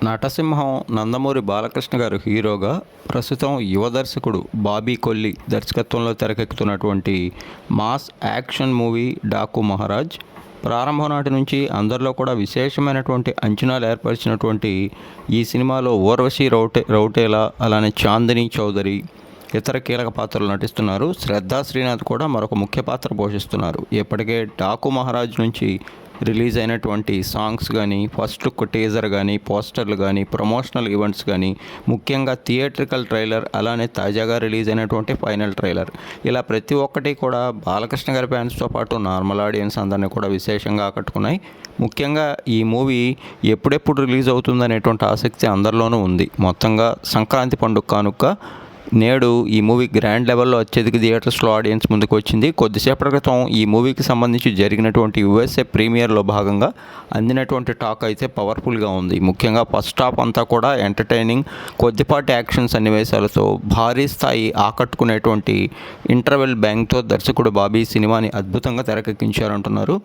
నటసింహం నందమూరి బాలకృష్ణ గారు హీరోగా ప్రస్తుతం యువ దర్శకుడు బాబీ కొల్లి దర్శకత్వంలో తెరకెక్కుతున్నటువంటి mass action movie Daaku Maharaaj ప్రారంభం నాటి నుంచి అందరిలో కూడా విశేషమైనటువంటి అంచనాలు ఏర్పరిచినటువంటి ఈ సినిమాలో ఊర్వశి రౌటేలా అలానే చాందిని చౌదరి ఇతర కీలక పాత్రలు నటిస్తున్నారు. శ్రద్ధా శ్రీనాథ్ కూడా మరొక ముఖ్య పాత్ర పోషిస్తున్నారు. ఇప్పటికే డాకు మహారాజ్ నుంచి రిలీజ్ అయినటువంటి సాంగ్స్ కానీ, ఫస్ట్ లుక్ టీజర్ కానీ, పోస్టర్లు కానీ, ప్రమోషనల్ ఈవెంట్స్ కానీ, ముఖ్యంగా థియేట్రికల్ ట్రైలర్, అలానే తాజాగా రిలీజ్ అయినటువంటి ఫైనల్ ట్రైలర్, ఇలా ప్రతి ఒక్కటి కూడా బాలకృష్ణ గారి ఫ్యాన్స్తో పాటు నార్మల్ ఆడియన్స్ అందరినీ కూడా విశేషంగా ఆకట్టుకున్నాయి. ముఖ్యంగా ఈ మూవీ ఎప్పుడెప్పుడు రిలీజ్ అవుతుందనేటువంటి ఆసక్తి అందరిలోనూ ఉంది. మొత్తంగా సంక్రాంతి పండుగ కానుక నేడు ఈ మూవీ గ్రాండ్ లెవెల్లో అత్యధిక థియేటర్స్లో ఆడియన్స్ ముందుకు వచ్చింది. కొద్దిసేపటి క్రితం ఈ మూవీకి సంబంధించి జరిగినటువంటి యుఎస్ఏ ప్రీమియర్లో భాగంగా అందినటువంటి టాక్ అయితే పవర్ఫుల్గా ఉంది. ముఖ్యంగా ఫస్ట్ హాఫ్ అంతా కూడా ఎంటర్టైనింగ్, కొద్దిపాటి యాక్షన్ సన్నివేశాలతో భారీ స్థాయి ఆకట్టుకునేటువంటి ఇంటర్వెల్ బ్యాంగ్తో దర్శకుడు బాబీ సినిమాని అద్భుతంగా తెరకెక్కించారంటున్నారు.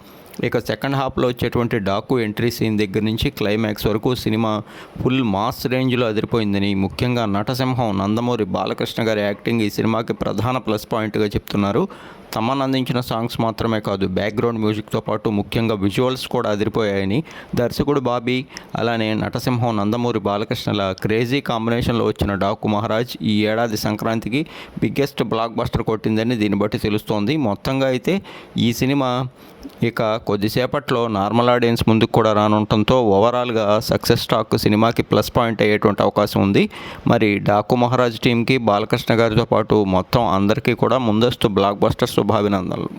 ఇక సెకండ్ హాఫ్లో వచ్చేటువంటి డాకు ఎంట్రీ సీన్ దగ్గర నుంచి క్లైమాక్స్ వరకు సినిమా ఫుల్ మాస్ రేంజ్లో అదిరిపోయిందని, ముఖ్యంగా నటసింహం నందమూరి బాలకృష్ణ గారి యాక్టింగ్ ఈ సినిమాకి ప్రధాన ప్లస్ పాయింట్గా చెప్తున్నారు. తమన్ అందించిన సాంగ్స్ మాత్రమే కాదు, బ్యాక్గ్రౌండ్ మ్యూజిక్తో పాటు ముఖ్యంగా విజువల్స్ కూడా అదిరిపోయాయని దర్శకుడు బాబీ అలానే నటసింహం నందమూరి బాలకృష్ణల క్రేజీ కాంబినేషన్లో వచ్చిన డాకు మహారాజ్ ఈ ఏడాది సంక్రాంతికి బిగ్గెస్ట్ బ్లాక్ బస్టర్ కొట్టిందని దీన్ని బట్టి తెలుస్తోంది. మొత్తంగా అయితే ఈ సినిమా ఇక కొద్దిసేపట్లో నార్మల్ ఆడియన్స్ ముందుకు కూడా రానుండటంతో ఓవరాల్గా సక్సెస్ టాక్ సినిమాకి ప్లస్ పాయింట్ అయ్యేటువంటి అవకాశం ఉంది. మరి డాకు మహారాజ్ టీంకి బాలకృష్ణ గారితో పాటు మొత్తం అందరికీ కూడా ముందస్తు బ్లాక్ బస్టర్ శుభాభినందనలు.